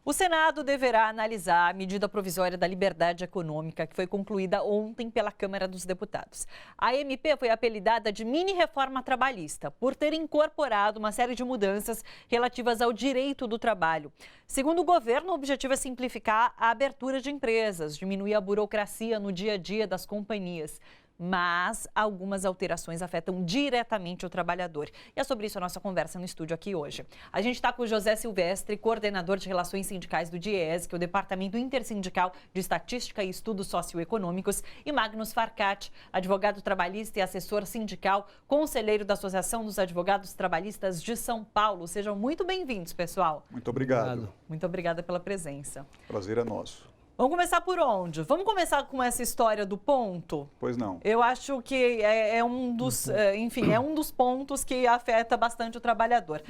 O Senado deverá analisar a medida provisória da liberdade econômica que foi concluída ontem pela Câmara dos Deputados. A MP foi apelidada de mini-reforma trabalhista por ter incorporado uma série de mudanças relativas ao direito do trabalho. Segundo o governo, o objetivo é simplificar a abertura de empresas, diminuir a burocracia no dia a dia das companhias. Mas algumas alterações afetam diretamente o trabalhador. E é sobre isso a nossa conversa no estúdio aqui hoje. A gente está com o José Silvestre, coordenador de Relações Sindicais do DIEESE, que é o Departamento Intersindical de Estatística e Estudos Socioeconômicos, e Magnus Farcati, advogado trabalhista e assessor sindical, conselheiro da Associação dos Advogados Trabalhistas de São Paulo. Sejam muito bem-vindos, pessoal. Muito obrigado. Muito obrigada pela presença. Prazer é nosso. Vamos começar por onde? Vamos começar com essa história do ponto? Pois não. Eu acho que é um dos, é um dos pontos que afeta bastante o trabalhador.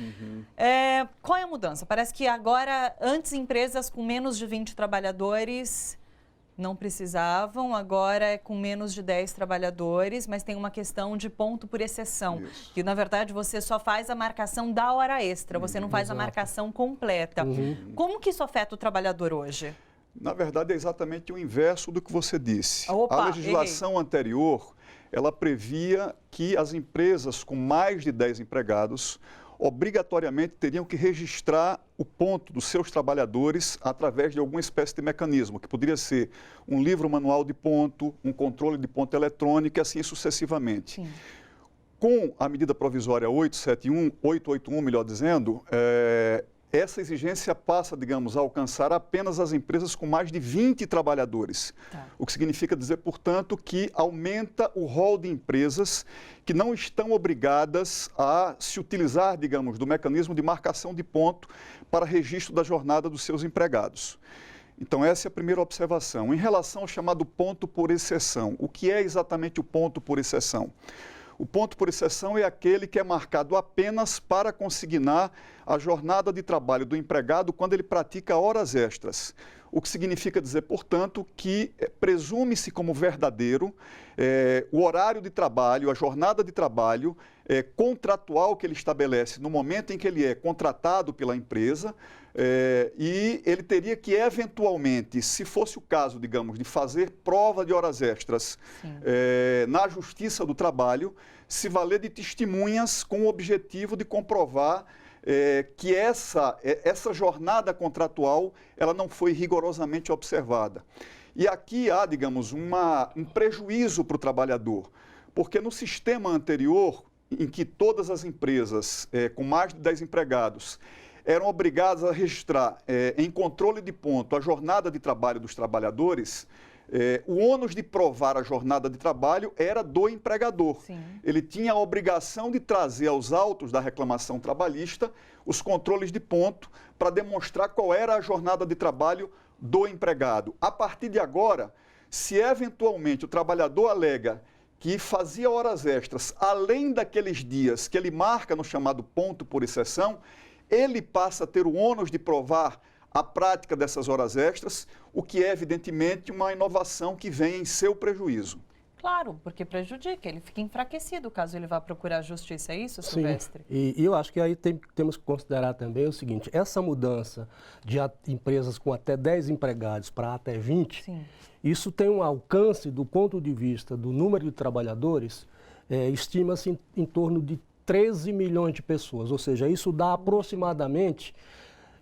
Qual é a mudança? Parece que agora, antes empresas com menos de 20 trabalhadores não precisavam, agora é com menos de 10 trabalhadores, mas tem uma questão de ponto por exceção. Isso. Que, na verdade, você só faz a marcação da hora extra, você não faz a marcação completa. Como que isso afeta o trabalhador hoje? Na verdade, é exatamente o inverso do que você disse. Opa, a legislação anterior, ela previa que as empresas com mais de 10 empregados obrigatoriamente teriam que registrar o ponto dos seus trabalhadores através de alguma espécie de mecanismo, que poderia ser um livro manual de ponto, um controle de ponto eletrônico e assim sucessivamente. Sim. Com a medida provisória 881, melhor dizendo, essa exigência passa, digamos, a alcançar apenas as empresas com mais de 20 trabalhadores. Tá. O que significa dizer, portanto, que aumenta o rol de empresas que não estão obrigadas a se utilizar, digamos, do mecanismo de marcação de ponto para registro da jornada dos seus empregados. Então, essa é a primeira observação. Em relação ao chamado ponto por exceção, o que é exatamente o ponto por exceção? O ponto por exceção é aquele que é marcado apenas para consignar a jornada de trabalho do empregado quando ele pratica horas extras. O que significa dizer, portanto, que presume-se como verdadeiro o horário de trabalho, a jornada de trabalho contratual que ele estabelece no momento em que ele é contratado pela empresa, e ele teria que, eventualmente, se fosse o caso, digamos, de fazer prova de horas extras na Justiça do Trabalho, se valer de testemunhas com o objetivo de comprovar que essa jornada contratual ela não foi rigorosamente observada. E aqui há, digamos, um prejuízo para o trabalhador, porque no sistema anterior, em que todas as empresas com mais de 10 empregados eram obrigadas a registrar em controle de ponto a jornada de trabalho dos trabalhadores, o ônus de provar a jornada de trabalho era do empregador. Sim. Ele tinha a obrigação de trazer aos autos da reclamação trabalhista os controles de ponto para demonstrar qual era a jornada de trabalho do empregado. A partir de agora, se eventualmente o trabalhador alega que fazia horas extras além daqueles dias que ele marca no chamado ponto por exceção, ele passa a ter o ônus de provar a prática dessas horas extras, o que é, evidentemente, uma inovação que vem em seu prejuízo. Claro, porque prejudica, ele fica enfraquecido caso ele vá procurar a justiça, é isso, Silvestre? Sim, e eu acho que aí temos que considerar também o seguinte, essa mudança de empresas com até 10 empregados para até 20, sim, isso tem um alcance do ponto de vista do número de trabalhadores, estima-se em torno de 13 milhões de pessoas, ou seja, isso dá aproximadamente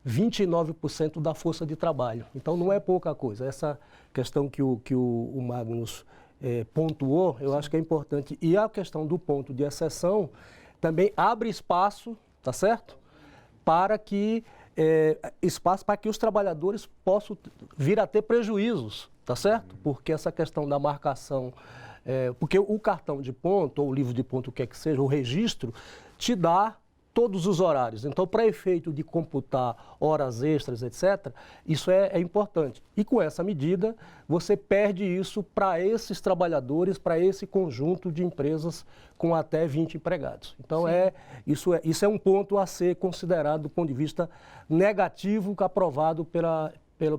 29% da força de trabalho. Então, não é pouca coisa. Essa questão que o Magnus pontuou, eu acho que é importante. E a questão do ponto de exceção também abre espaço, tá certo? Para que os trabalhadores possam vir a ter prejuízos, tá certo? Porque essa questão da marcação, porque o cartão de ponto, ou o livro de ponto, o que é que seja, o registro, te dá todos os horários. Então, para efeito de computar horas extras, etc., isso é importante. E com essa medida, você perde isso para esses trabalhadores, para esse conjunto de empresas com até 20 empregados. Então, isso é um ponto a ser considerado do ponto de vista negativo, aprovado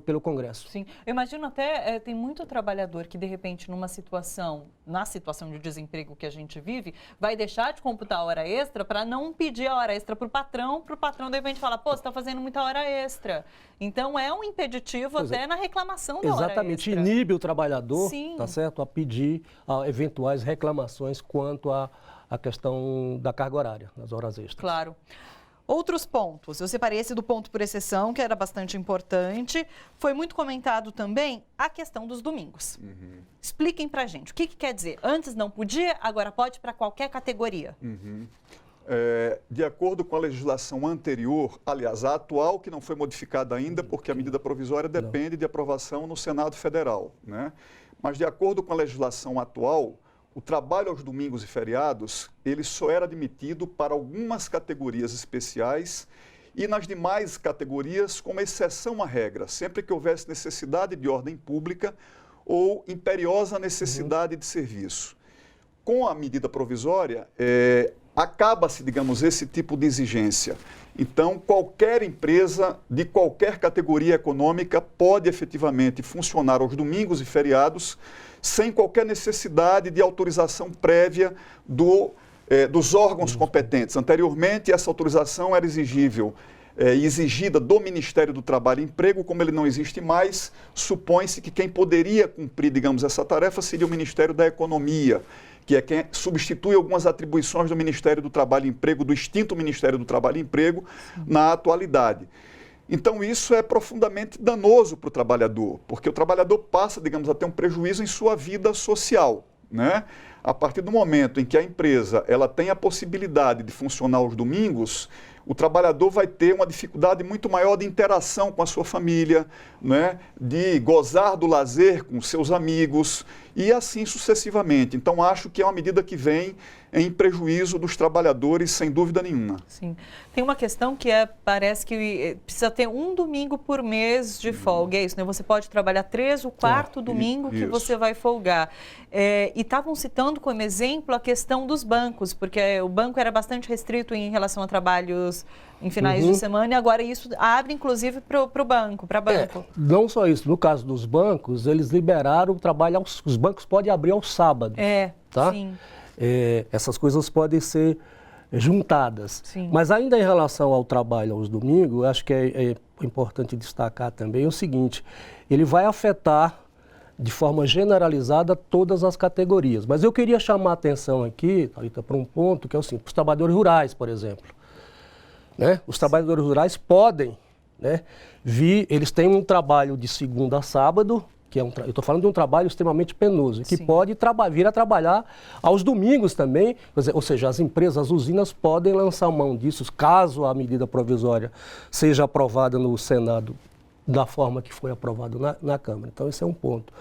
pelo Congresso. Sim, eu imagino até, tem muito trabalhador que de repente na situação de desemprego que a gente vive, vai deixar de computar a hora extra para não pedir a hora extra para o patrão de repente falar, pô, você está fazendo muita hora extra. Então é um impeditivo até na reclamação da hora extra. Exatamente, inibe o trabalhador, Sim. Tá certo? A pedir eventuais reclamações quanto à questão da carga horária, das horas extras. Claro. Outros pontos, eu separei esse do ponto por exceção, que era bastante importante. Foi muito comentado também a questão dos domingos. Expliquem pra gente, o que quer dizer? Antes não podia, agora pode para qualquer categoria. De acordo com a legislação anterior, aliás, a atual, que não foi modificada ainda, porque a medida provisória depende de aprovação no Senado Federal, né? Mas de acordo com a legislação atual, o trabalho aos domingos e feriados, ele só era admitido para algumas categorias especiais e nas demais categorias, como exceção à regra, sempre que houvesse necessidade de ordem pública ou imperiosa necessidade de serviço. Com a medida provisória, acaba-se, digamos, esse tipo de exigência. Então, qualquer empresa de qualquer categoria econômica pode efetivamente funcionar aos domingos e feriados sem qualquer necessidade de autorização prévia dos órgãos competentes. Anteriormente, essa autorização era exigida do Ministério do Trabalho e Emprego. Como ele não existe mais, supõe-se que quem poderia cumprir, digamos, essa tarefa seria o Ministério da Economia, que é quem substitui algumas atribuições do Ministério do Trabalho e Emprego, do extinto Ministério do Trabalho e Emprego, na atualidade. Então, isso é profundamente danoso para o trabalhador, porque o trabalhador passa, digamos, a ter um prejuízo em sua vida social, né? A partir do momento em que a empresa ela tem a possibilidade de funcionar aos domingos, o trabalhador vai ter uma dificuldade muito maior de interação com a sua família, né? De gozar do lazer com seus amigos e assim sucessivamente. Então, acho que é uma medida que vem em prejuízo dos trabalhadores, sem dúvida nenhuma. Sim. Tem uma questão que parece que precisa ter um domingo por mês de folga, é isso, né? Você pode trabalhar 3, o quarto domingo que você vai folgar. E estavam citando como exemplo a questão dos bancos, porque o banco era bastante restrito em relação a trabalhos em finais de semana, e agora isso abre, inclusive, para banco. Não só isso, no caso dos bancos, eles liberaram o trabalho, os bancos podem abrir aos sábados. Tá? Sim. Essas coisas podem ser juntadas. Sim. Mas ainda em relação ao trabalho aos domingos, acho que é importante destacar também o seguinte, ele vai afetar de forma generalizada todas as categorias. Mas eu queria chamar a atenção aqui, Thalita, para um ponto que é o seguinte, os trabalhadores rurais, por exemplo. Né? Os trabalhadores rurais podem, né, eles têm um trabalho de segunda a sábado, que eu estou falando de um trabalho extremamente penoso, que pode vir a trabalhar aos domingos também, ou seja, as empresas, as usinas podem lançar mão disso, caso a medida provisória seja aprovada no Senado da forma que foi aprovado na Câmara. Então, esse é um ponto.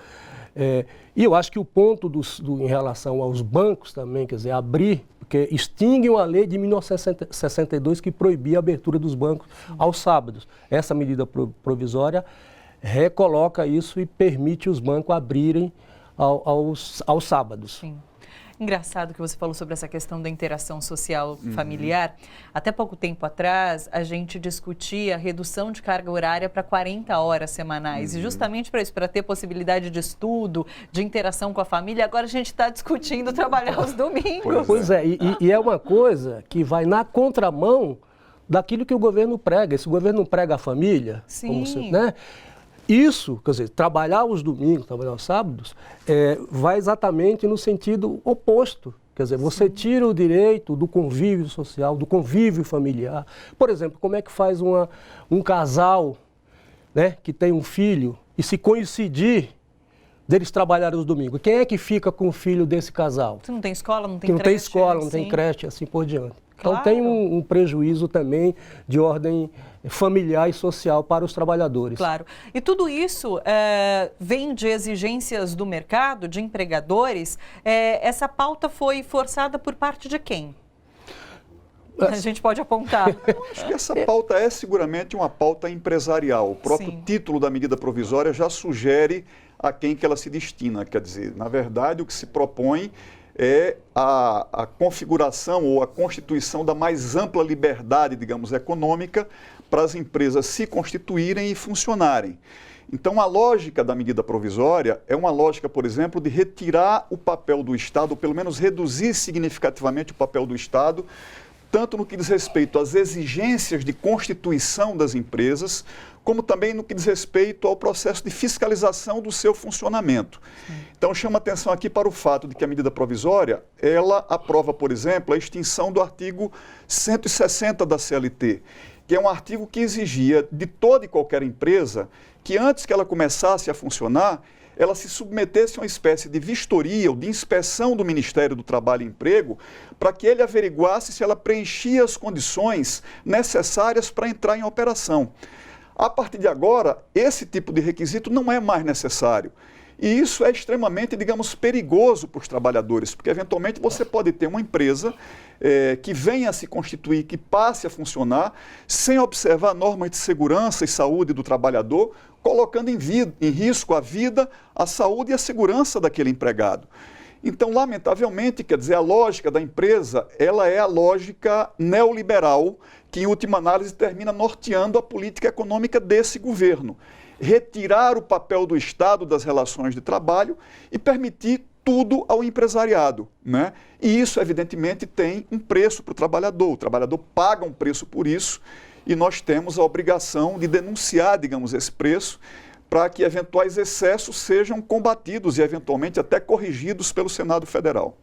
E eu acho que o ponto em relação aos bancos também, quer dizer, abrir, porque extinguem a lei de 1962 que proibia a abertura dos bancos aos sábados. Essa medida provisória recoloca isso e permite os bancos abrirem aos sábados. Sim. Engraçado que você falou sobre essa questão da interação social familiar. Até pouco tempo atrás, a gente discutia a redução de carga horária para 40 horas semanais. E justamente para isso, para ter possibilidade de estudo, de interação com a família, agora a gente está discutindo trabalhar aos domingos. Pois é, e é uma coisa que vai na contramão daquilo que o governo prega. Esse governo não prega a família, né? Isso, quer dizer, trabalhar os domingos, trabalhar os sábados, vai exatamente no sentido oposto. Quer dizer, você tira o direito do convívio social, do convívio familiar. Por exemplo, como é que faz um casal, né, que tem um filho e se coincidir deles trabalharem os domingos? Quem é que fica com o filho desse casal? Não tem escola, não tem creche. Não tem escola, não tem creche, assim por diante. Claro. Então tem um prejuízo também de ordem familiar e social para os trabalhadores. Claro. E tudo isso vem de exigências do mercado, de empregadores. Essa pauta foi forçada por parte de quem? A gente pode apontar. Acho que essa pauta é seguramente uma pauta empresarial. O próprio título da medida provisória já sugere a quem que ela se destina. Quer dizer, na verdade, o que se propõe é a configuração ou a constituição da mais ampla liberdade, digamos, econômica para as empresas se constituírem e funcionarem. Então, a lógica da medida provisória é uma lógica, por exemplo, de retirar o papel do Estado, ou pelo menos reduzir significativamente o papel do Estado, tanto no que diz respeito às exigências de constituição das empresas, como também no que diz respeito ao processo de fiscalização do seu funcionamento. Então, chama atenção aqui para o fato de que a medida provisória, ela aprova, por exemplo, a extinção do artigo 160 da CLT, que é um artigo que exigia de toda e qualquer empresa que antes que ela começasse a funcionar, ela se submetesse a uma espécie de vistoria ou de inspeção do Ministério do Trabalho e Emprego para que ele averiguasse se ela preenchia as condições necessárias para entrar em operação. A partir de agora, esse tipo de requisito não é mais necessário. E isso é extremamente, digamos, perigoso para os trabalhadores, porque eventualmente você pode ter uma empresa que venha a se constituir, que passe a funcionar, sem observar normas de segurança e saúde do trabalhador, colocando em risco a vida, a saúde e a segurança daquele empregado. Então, lamentavelmente, quer dizer, a lógica da empresa, ela é a lógica neoliberal, que em última análise termina norteando a política econômica desse governo. Retirar o papel do Estado das relações de trabalho e permitir tudo ao empresariado, né? E isso, evidentemente, tem um preço para o trabalhador paga um preço por isso e nós temos a obrigação de denunciar, digamos, esse preço para que eventuais excessos sejam combatidos e, eventualmente, até corrigidos pelo Senado Federal.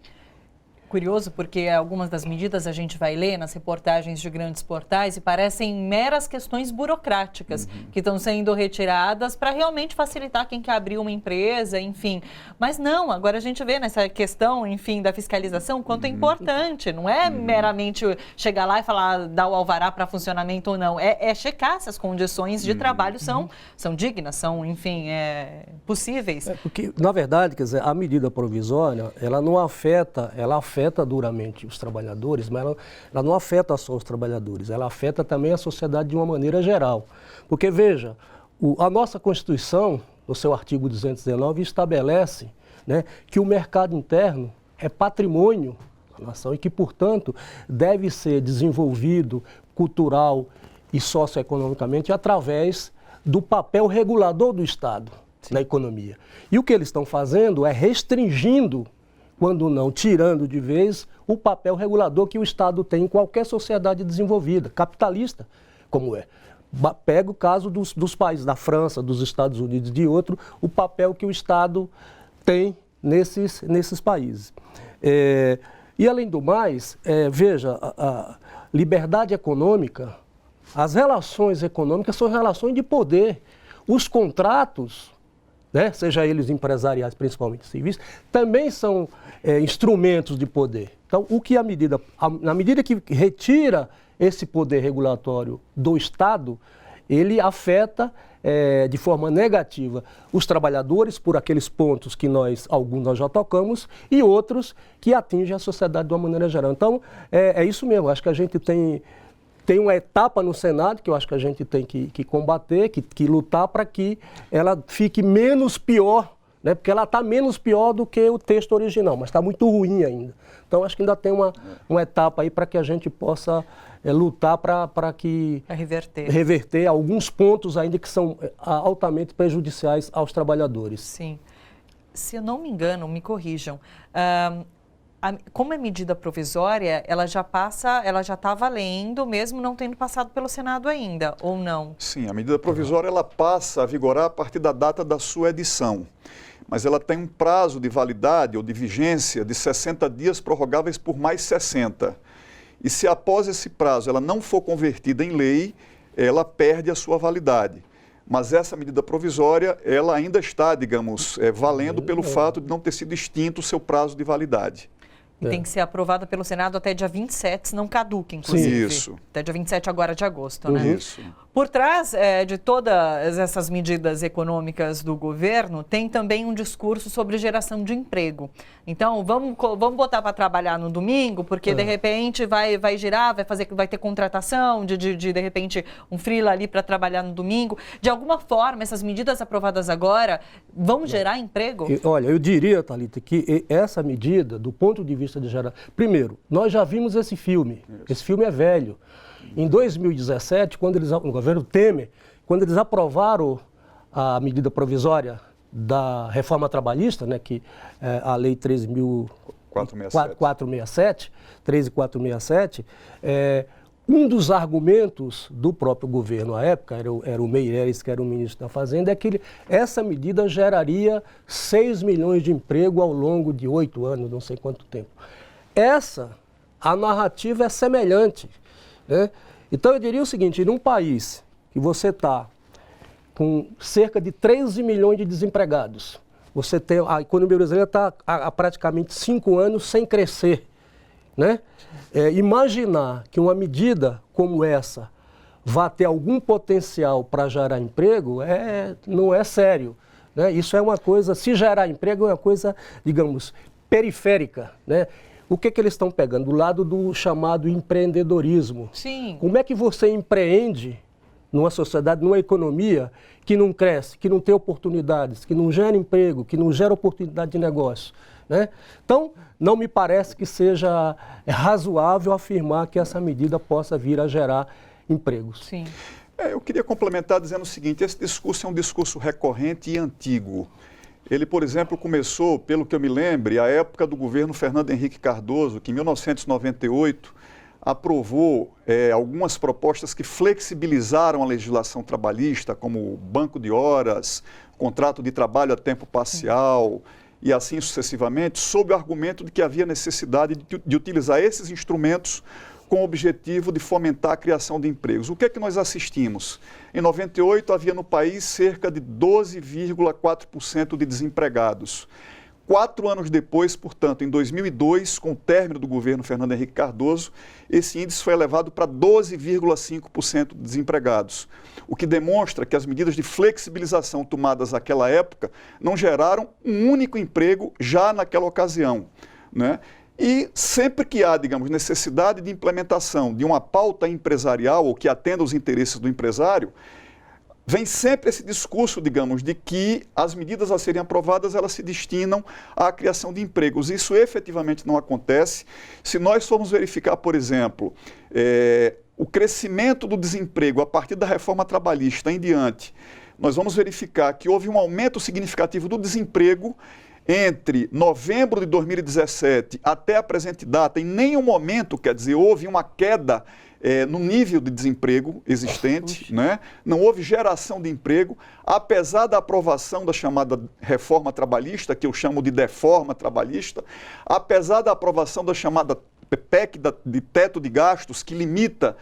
Curioso, porque algumas das medidas a gente vai ler nas reportagens de grandes portais e parecem meras questões burocráticas que estão sendo retiradas para realmente facilitar quem quer abrir uma empresa, enfim. Mas não, agora a gente vê nessa questão, enfim, da fiscalização, quanto é importante. Não é meramente chegar lá e falar, dar o alvará para funcionamento ou não. É checar se as condições de trabalho são dignas, são, enfim, possíveis. Porque, na verdade, quer dizer, a medida provisória, ela não afeta, ela afeta duramente os trabalhadores, mas ela não afeta só os trabalhadores, ela afeta também a sociedade de uma maneira geral. Porque, veja, a nossa Constituição, no seu artigo 219, estabelece, né, que o mercado interno é patrimônio da nação e que, portanto, deve ser desenvolvido cultural e socioeconomicamente através do papel regulador do Estado na economia. E o que eles estão fazendo é restringindo, quando não tirando de vez, o papel regulador que o Estado tem em qualquer sociedade desenvolvida, capitalista, como é. Pega o caso dos países da França, dos Estados Unidos e de outro, o papel que o Estado tem nesses países. E, além do mais, veja, a liberdade econômica, as relações econômicas são relações de poder. Os contratos, né, seja eles empresariais, principalmente civis, também são instrumentos de poder. Então, na medida que retira esse poder regulatório do Estado, ele afeta de forma negativa os trabalhadores por aqueles pontos que alguns nós já tocamos e outros que atingem a sociedade de uma maneira geral. Então, é isso mesmo, acho que a gente tem uma etapa no Senado que eu acho que a gente tem que combater, que lutar para que ela fique menos pior, né? Porque ela está menos pior do que o texto original, mas está muito ruim ainda. Então, acho que ainda tem uma etapa aí para que a gente possa lutar para que reverter alguns pontos ainda que são altamente prejudiciais aos trabalhadores. Sim. Se eu não me engano, me corrijam, como é medida provisória, ela já está valendo, mesmo não tendo passado pelo Senado ainda, ou não? Sim, a medida provisória ela passa a vigorar a partir da data da sua edição, mas ela tem um prazo de validade ou de vigência de 60 dias prorrogáveis por mais 60. E se após esse prazo ela não for convertida em lei, ela perde a sua validade. Mas essa medida provisória, ela ainda está, digamos, valendo pelo fato de não ter sido extinto o seu prazo de validade. E tem que ser aprovada pelo Senado até dia 27, se não caduca, inclusive. Sim, isso. Até dia 27 agora de agosto, né? Isso. Por trás de todas essas medidas econômicas do governo, tem também um discurso sobre geração de emprego. Então, vamos botar para trabalhar no domingo, porque de repente vai girar, vai ter contratação de repente, um freela ali para trabalhar no domingo. De alguma forma, essas medidas aprovadas agora vão gerar emprego? Olha, eu diria, Thalita, que essa medida, do ponto de vista de gerar... Primeiro, nós já vimos esse filme. Esse filme é velho. Em 2017, no governo Temer, quando eles aprovaram a medida provisória da reforma trabalhista, né, que é a Lei 13.467, um dos argumentos do próprio governo à época, era o Meirelles, que era o ministro da Fazenda, é que essa medida geraria 6 milhões de emprego ao longo de 8 anos, não sei quanto tempo. A narrativa é semelhante. Então eu diria o seguinte, num país que você está com cerca de 13 milhões de desempregados, a economia brasileira está há praticamente 5 anos sem crescer, né? Imaginar que uma medida como essa vá ter algum potencial para gerar emprego não é sério, né? Isso é uma coisa, se gerar emprego é uma coisa, digamos, periférica, né? O que eles estão pegando? Do lado do chamado empreendedorismo. Sim. Como é que você empreende numa sociedade, numa economia que não cresce, que não tem oportunidades, que não gera emprego, que não gera oportunidade de negócio, né? Então, não me parece que seja razoável afirmar que essa medida possa vir a gerar empregos. Sim. Eu queria complementar dizendo o seguinte, esse discurso é um discurso recorrente e antigo. Ele, por exemplo, começou, pelo que eu me lembre, a época do governo Fernando Henrique Cardoso, que em 1998 aprovou algumas propostas que flexibilizaram a legislação trabalhista, como banco de horas, contrato de trabalho a tempo parcial e assim sucessivamente, sob o argumento de que havia necessidade de utilizar esses instrumentos com o objetivo de fomentar a criação de empregos. O que é que nós assistimos? Em 98, havia no país cerca de 12,4% de desempregados. 4 anos depois, portanto, em 2002, com o término do governo Fernando Henrique Cardoso, esse índice foi elevado para 12,5% de desempregados, o que demonstra que as medidas de flexibilização tomadas naquela época não geraram um único emprego já naquela ocasião, né? E sempre que há, digamos, necessidade de implementação de uma pauta empresarial ou que atenda aos interesses do empresário, vem sempre esse discurso, digamos, de que as medidas a serem aprovadas, elas se destinam à criação de empregos. Isso efetivamente não acontece. Se nós formos verificar, por exemplo, o crescimento do desemprego a partir da reforma trabalhista em diante, nós vamos verificar que houve um aumento significativo do desemprego entre novembro de 2017 até a presente data. Em nenhum momento, quer dizer, houve uma queda no nível de desemprego existente, né? Não houve geração de emprego, apesar da aprovação da chamada reforma trabalhista, que eu chamo de deforma trabalhista, apesar da aprovação da chamada PEC de teto de gastos, que limita,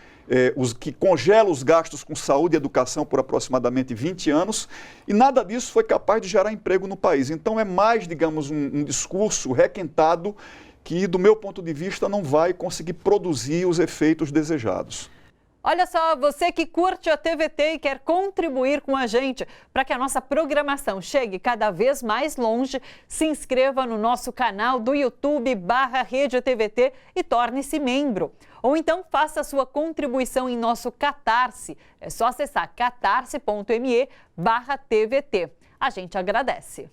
que congela os gastos com saúde e educação por aproximadamente 20 anos, e nada disso foi capaz de gerar emprego no país. Então é mais, digamos, um discurso requentado que, do meu ponto de vista, não vai conseguir produzir os efeitos desejados. Olha só, você que curte a TVT e quer contribuir com a gente para que a nossa programação chegue cada vez mais longe, se inscreva no nosso canal do YouTube/Rede TVT e torne-se membro. Ou então faça a sua contribuição em nosso Catarse. É só acessar catarse.me/TVT. A gente agradece.